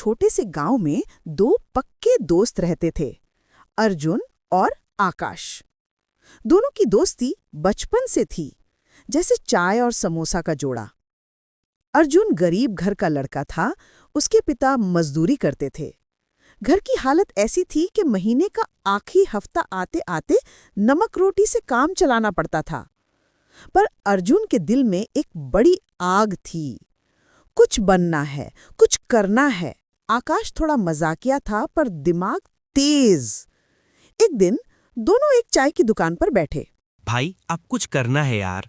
छोटे से गांव में दो पक्के दोस्त रहते थे, अर्जुन और आकाश। दोनों की दोस्ती बचपन से थी, जैसे चाय और समोसा का जोड़ा। अर्जुन गरीब घर का लड़का था, उसके पिता मजदूरी करते थे। घर की हालत ऐसी थी कि महीने का आखिरी हफ्ता आते आते नमक रोटी से काम चलाना पड़ता था। पर अर्जुन के दिल में एक बड़ी आग थी, कुछ बनना है, कुछ करना है। आकाश थोड़ा मजाकिया था पर दिमाग तेज। एक दिन दोनों एक चाय की दुकान पर बैठे। भाई अब कुछ करना है यार।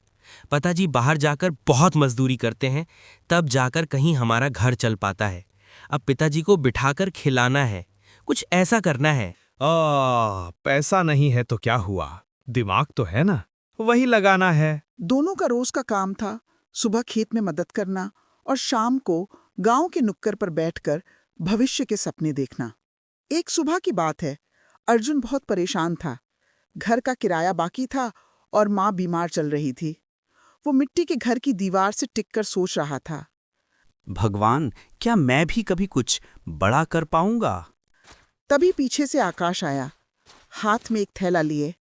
पिताजी बाहर जाकर बहुत मजदूरी करते हैं, तब जाकर कहीं हमारा घर चल पाता है। अब पिताजी को बिठाकर खिलाना है, कुछ ऐसा करना है। पैसा नहीं है तो क्या हुआ, दिमाग तो है ना, वही लगाना है। दोनों का रोज का काम था सुबह खेत में मदद करना और शाम को गांव के नुक्कड़ पर बैठकर भविष्य के सपने देखना। एक सुबह की बात है, अर्जुन बहुत परेशान था। घर का किराया बाकी था और माँ बीमार चल रही थी। वो मिट्टी के घर की दीवार से टिककर सोच रहा था, भगवान, क्या मैं भी कभी कुछ बड़ा कर पाऊंगा? तभी पीछे से आकाश आया, हाथ में एक थैला लिए।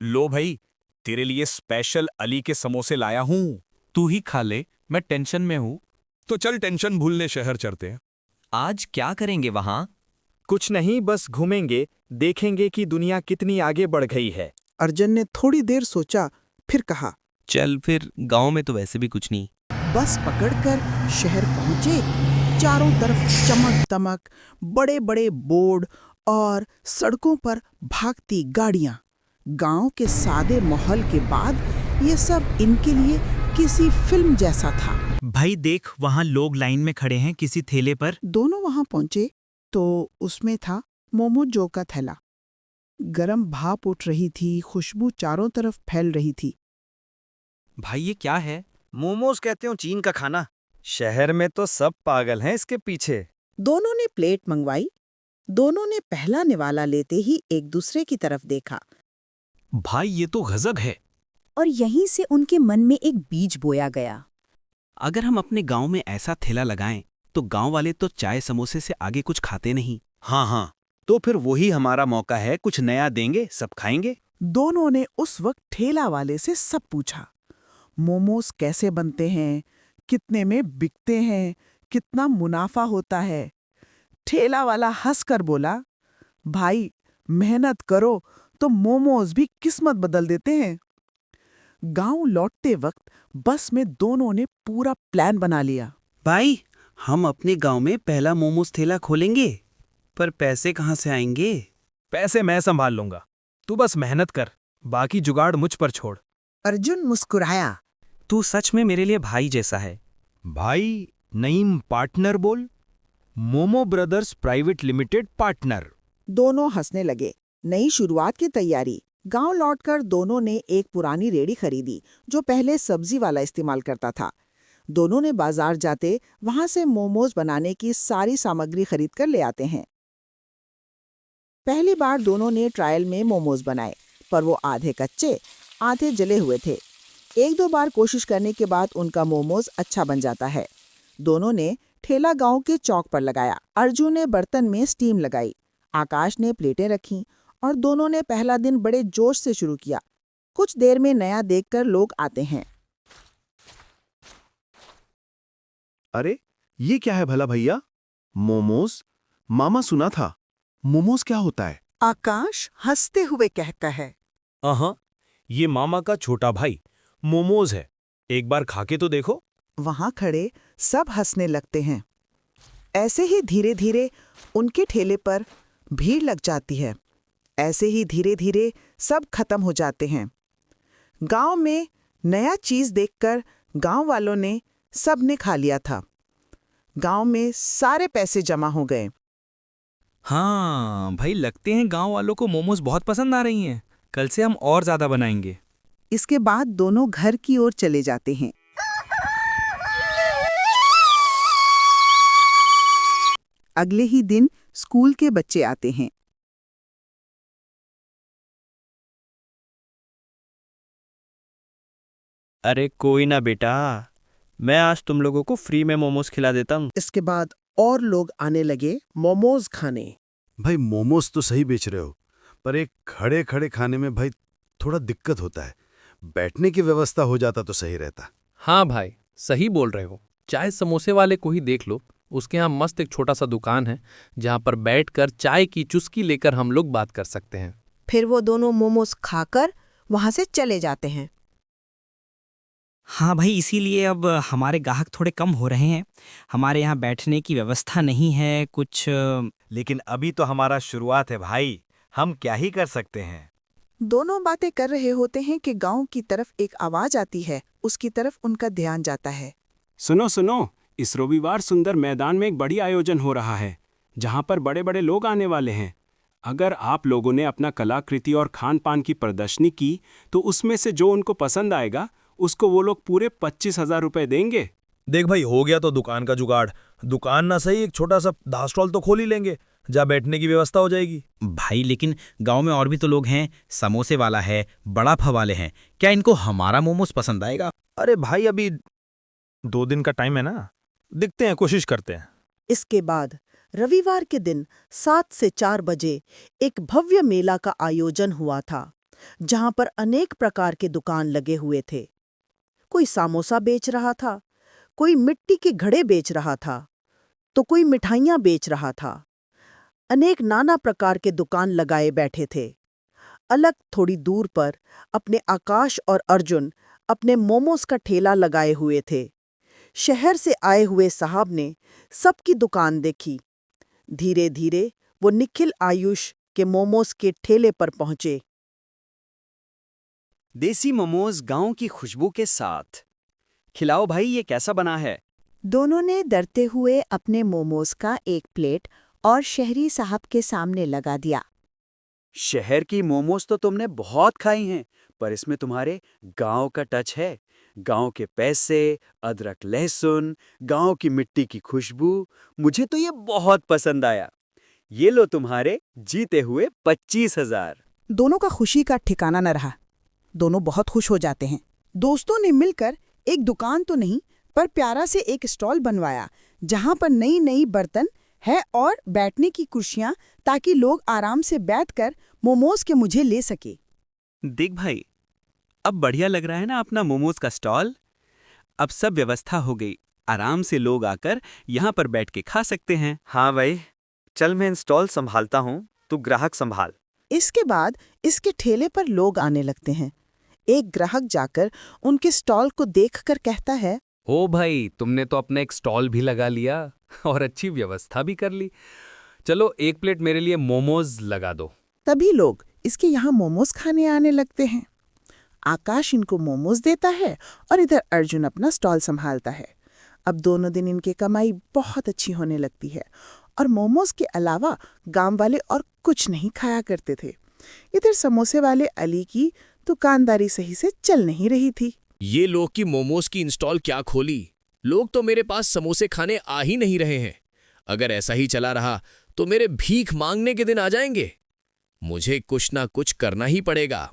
लो भाई, तेरे लिए स्पेशल अली के समोसे लाया हूँ। तू ही खा ले, मैं टेंशन में हूँ। तो चल टेंशन भूलने शहर चलते हैं। आज क्या करेंगे वहां? कुछ नहीं, बस घूमेंगे, देखेंगे कि दुनिया कितनी आगे बढ़ गई है। अर्जुन ने थोड़ी देर सोचा, फिर कहा, चल फिर, गांव में तो वैसे भी कुछ नहीं। बस पकड़कर शहर पहुंचे। चारों तरफ चमक दमक, बड़े बड़े बोर्ड और सड़कों पर भागती गाड़ियां। गांव के सादे माहौल के बाद ये सब इनके लिए किसी फिल्म जैसा था। भाई देख, वहां लोग लाइन में खड़े हैं किसी ठेले पर। दोनों वहां पहुंचे तो उसमें था मोमो जो का थैला। गरम भाप उठ रही थी, खुशबू चारों तरफ फैल रही थी। भाई ये क्या है? मोमोज कहते हो चीन का खाना। शहर में तो सब पागल हैं इसके पीछे। दोनों ने प्लेट मंगवाई। दोनों ने पहला निवाला लेते ही एक दूसरे की तरफ देखा भाई ये तो गजब है। और यहीं से उनके मन में एक बीज बोया गया। अगर हम अपने गांव में ऐसा ठेला लगाएं, तो गांव वाले तो चाय समोसे से आगे कुछ खाते नहीं। हाँ, तो फिर वही हमारा मौका है, कुछ नया देंगे, सब खाएंगे। दोनों ने उस वक्त ठेला वाले से सब पूछा। मोमोज कैसे बनते हैं, कितने में बिकते हैं, कितना मुनाफा होता है। ठेला वाला हंसकर बोला, भाई मेहनत करो तो मोमोज भी किस्मत बदल देते हैं। गांव लौटते वक्त बस में दोनों ने पूरा प्लान बना लिया। भाई, हम अपने गांव में पहला मोमोज ठेला खोलेंगे, पर पैसे कहाँ से आएंगे? पैसे मैं संभाल लूंगा, तू बस मेहनत कर, बाकी जुगाड़ मुझ पर छोड़। अर्जुन मुस्कुराया। तू सच में मेरे लिए भाई जैसा है। भाई नईम पार्टनर बोल, momo brothers private limited partner. दोनों हंसने लगे। नई शुरुआत की तैयारी। गांव लौटकर दोनों ने एक पुरानी रेड़ी खरीदी जो पहले सब्जी वाला इस्तेमाल करता था। दोनों ने बाजार जाते वहां से मोमोज बनाने की सारी सामग्री खरीद कर ले आते हैं। पहली बार दोनों ने ट्रायल में मोमोज बनाए, पर वो आधे कच्चे आधे जले हुए थे। एक दो बार कोशिश करने के बाद उनका मोमोज अच्छा बन जाता है। दोनों ने ठेला गांव के चौक पर लगाया। अर्जुन ने बर्तन में स्टीम लगाई, आकाश ने प्लेटें रखीं और दोनों ने पहला दिन बड़े जोश से शुरू किया। कुछ देर में नया देखकर लोग आते हैं। अरे ये क्या है भला भैया? मोमोज? मामा सुना था, मोमोज क्या होता है? आकाश हंसते हुए कहता है, ये मामा का छोटा भाई मोमोज है, एक बार खा के तो देखो। वहां खड़े सब हंसने लगते हैं। ऐसे ही धीरे धीरे उनके ठेले पर भीड़ लग जाती है। ऐसे ही धीरे धीरे सब खत्म हो जाते हैं। गांव में नया चीज देखकर गांव वालों ने सब ने खा लिया था। गांव में सारे पैसे जमा हो गए। हाँ भाई, लगते हैं गांव वालों को मोमोज बहुत पसंद आ रही हैं। कल से हम और ज्यादा बनाएंगे। इसके बाद दोनों घर की ओर चले जाते हैं। अगले ही दिन स्कूल के बच्चे आते हैं। अरे कोई ना बेटा, मैं आज तुम लोगों को फ्री में मोमोज खिला देता हूँ। इसके बाद और लोग आने लगे मोमोज खाने। भाई मोमोज तो सही बेच रहे हो, पर एक खड़े खड़े खाने में भाई थोड़ा दिक्कत होता है। बैठने की व्यवस्था हो जाता तो सही रहता। हाँ भाई, सही बोल रहे हो। चाय समोसे वाले को ही देख लो, उसके यहाँ मस्त एक छोटा सा दुकान है जहाँ पर बैठकर चाय की चुस्की लेकर हम लोग बात कर सकते हैं। फिर वो दोनों मोमोज खाकर वहां से चले जाते हैं। हाँ भाई, इसीलिए अब हमारे ग्राहक थोड़े कम हो रहे हैं। हमारे यहाँ बैठने की व्यवस्था नहीं है कुछ। लेकिन अभी तो हमारा शुरुआत है भाई, हम क्या ही कर सकते हैं। दोनों बातें कर रहे होते हैं कि गांव की तरफ एक आवाज आती है। उसकी तरफ उनका ध्यान जाता है। सुनो सुनो, इस रविवार सुंदर मैदान में एक बड़ी आयोजन हो रहा है जहां पर बड़े बड़े लोग आने वाले हैं। अगर आप लोगों ने अपना कलाकृति और खान पान की प्रदर्शनी की तो उसमें से जो उनको पसंद आएगा उसको वो लोग पूरे 25,000 रुपए देंगे। देख भाई, हो गया तो दुकान का जुगाड़। दुकान ना सही, एक छोटा सा दाल स्टॉल तो खोल ही लेंगे, जहाँ बैठने की व्यवस्था हो जाएगी। भाई लेकिन गांव में और भी तो लोग हैं, समोसे वाला है, बड़ा फा वाले हैं, क्या इनको हमारा मोमोज पसंद आएगा? अरे भाई, अभी 2 दिन का टाइम है ना, दिखते हैं, कोशिश करते हैं। इसके बाद रविवार के दिन 7 से 4 बजे एक भव्य मेला का आयोजन हुआ था, जहां पर अनेक प्रकार के दुकान लगे हुए थे। कोई समोसा बेच रहा था, कोई मिट्टी के घड़े बेच रहा था, तो कोई मिठाइयां बेच रहा था। अनेक नाना प्रकार के दुकान लगाए बैठे थे। अलग थोड़ी दूर पर अपने आकाश और अर्जुन अपने मोमोज का ठेला लगाए हुए थे। शहर से आए हुए साहब ने सबकी दुकान देखी। धीरे धीरे वो निखिल आयुष के मोमोज के ठेले पर पहुंचे। देसी मोमोज गांव की खुशबू के साथ। खिलाओ भाई, ये कैसा बना है? दोनों ने डरते हुए अपने मोमोज का एक प्लेट और शहरी साहब के सामने लगा दिया। शहर की मोमोज तो तुमने बहुत खाई हैं, पर इसमें तुम्हारे गांव का टच है। गांव के पैसे, अदरक लहसुन, गांव की मिट्टी की खुशबू, मुझे तो ये बहुत पसंद आया। ये लो तुम्हारे जीते हुए 25,000। दोनों का खुशी का ठिकाना न रहा। दोनों बहुत खुश हो जाते हैं। दोस्तों ने मिलकर एक दुकान तो नहीं, पर प्यारा से एक स्टॉल बनवाया जहां पर नई नई बर्तन है और बैठने की कुर्सियां, ताकि लोग आराम से बैठकर मोमोज के मुझे ले सके। देख भाई, अब बढ़िया लग रहा है ना अपना मोमोज का स्टॉल। अब सब व्यवस्था हो गई, आराम से लोग आकर यहाँ पर बैठ के खा सकते हैं। हाँ भाई, चल मैं स्टॉल संभालता हूँ, तू ग्राहक संभाल। इसके बाद इसके ठेले पर लोग आने लगते हैं। एक ग्राहक जाकर उनके स्टॉल को देखकर कहता है, ओ भाई, तुमने तो अपना एक स्टॉल भी लगा लिया और अच्छी व्यवस्था भी कर ली। चलो 1 प्लेट मेरे लिए मोमोज लगा दो। तभी लोग इसके यहाँ मोमोज खाने आने लगते हैं। आकाश इनको मोमोज देता है और इधर अर्जुन अपना स्टॉल संभालता है। अब दोनों दिन इनकी कमाई बहुत अच्छी होने लगती है और मोमोज के अलावा गांव वाले और कुछ नहीं खाया करते थे। इधर समोसे वाले अली की दुकानदारी सही से चल नहीं रही थी। ये लोग की मोमोज की इंस्टॉल क्या खोली, लोग तो मेरे पास समोसे खाने आ ही नहीं रहे हैं। अगर ऐसा ही चला रहा तो मेरे भीख मांगने के दिन आ जाएंगे। मुझे कुछ ना कुछ करना ही पड़ेगा।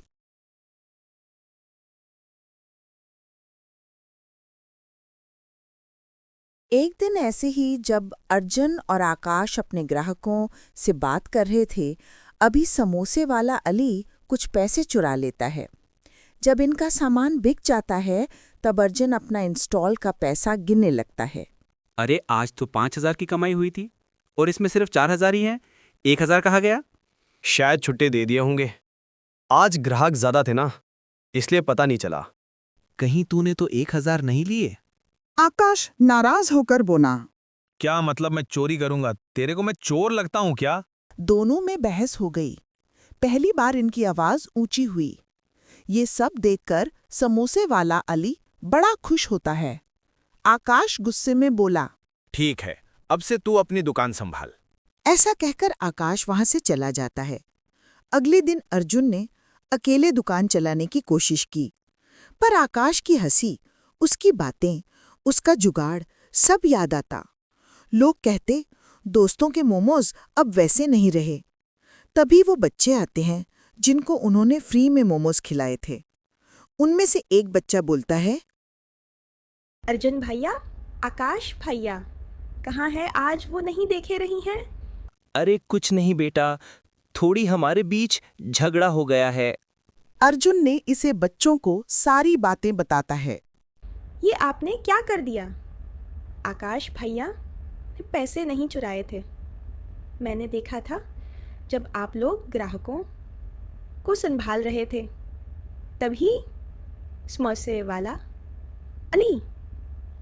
एक दिन ऐसे ही जब अर्जुन और आकाश अपने ग्राहकों से बात कर रहे थे, अभी समोसे वाला अली कुछ पैसे चुरा लेता है। जब इनका सामान बिक जाता है, तब अर्जुन अपना इंस्टॉल का पैसा गिनने लगता है। अरे आज तो 5,000 की कमाई हुई थी और इसमें सिर्फ 4,000 ही हैं। 1,000 कहाँ गया? शायद छुट्टे दे दिए होंगे। आज ग्राहक ज्यादा थे ना, इसलिए पता नहीं चला। कहीं तूने तो 1,000 नहीं लिए? आकाश नाराज होकर बोला, क्या मतलब मैं चोरी करूंगा? तेरे को मैं चोर लगता हूं क्या? दोनों में बहस हो गई। पहली बार इनकी आवाज ऊंची हुई। ये सब देखकर समोसे वाला अली बड़ा खुश होता है। आकाश गुस्से में बोला, ठीक है, अब से तू अपनी दुकान संभाल। ऐसा कहकर आकाश वहां से चला जाता है। अगले दिन अर्जुन ने अकेले दुकान चलाने की कोशिश की, पर आकाश की हंसी, उसकी बातें, उसका जुगाड़ सब याद आता। लोग कहते, दोस्तों के मोमोज अब वैसे नहीं रहे। तभी वो बच्चे आते हैं जिनको उन्होंने फ्री में मोमोज खिलाए थे। उनमें से एक बच्चा बोलता है, अर्जुन भैया, आकाश भैया, कहाँ है आज? वो नहीं देखे रही हैं? अरे कुछ नहीं बेटा, थोड़ी हमारे बीच झगड़ा हो गया है। अर्जुन ने इसे बच्चों को सारी बातें बताता है। ये आपने क्या कर दिया? आकाश भैया ने पैसे नहीं चुराए थे। मैंने देखा था जब आप लोग ग्राहकों को संभाल रहे थे, तभी समोसे वाला अली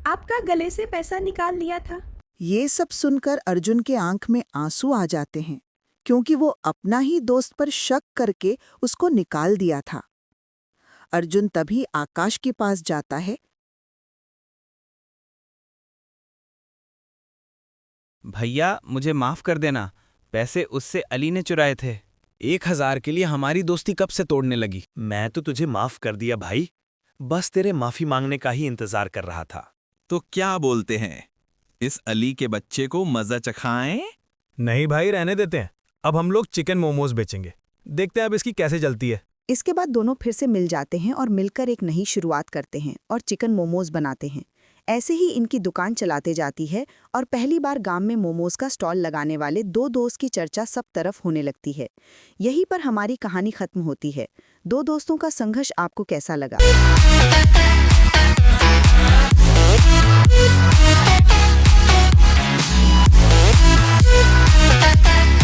आपका गले से पैसा निकाल लिया था। ये सब सुनकर अर्जुन के आंख में आंसू आ जाते हैं, क्योंकि वो अपना ही दोस्त पर शक करके उसको निकाल दिया था। अर्जुन तभी आकाश के पास जाता है। भैया मुझे माफ कर देना, पैसे उससे अली ने चुराए थे। 1000 के लिए हमारी दोस्ती कब से तोड़ने लगी। मैं तो तुझे माफ कर दिया भाई, बस तेरे माफी मांगने का ही इंतजार कर रहा था। तो क्या बोलते हैं, इस अली के बच्चे को मजा चखाएं? नहीं भाई, रहने देते हैं। अब हम लोग चिकन मोमोज बेचेंगे, देखते हैं अब इसकी कैसे चलती है। इसके बाद दोनों फिर से मिल जाते हैं और मिलकर एक नई शुरुआत करते हैं और चिकन मोमोज बनाते हैं। ऐसे ही इनकी दुकान चलाते जाती है और पहली बार गांव में मोमोज का स्टॉल लगाने वाले 2 दोस्त की चर्चा सब तरफ होने लगती है। यहीं पर हमारी कहानी खत्म होती है। 2 दोस्तों का संघर्ष आपको कैसा लगा?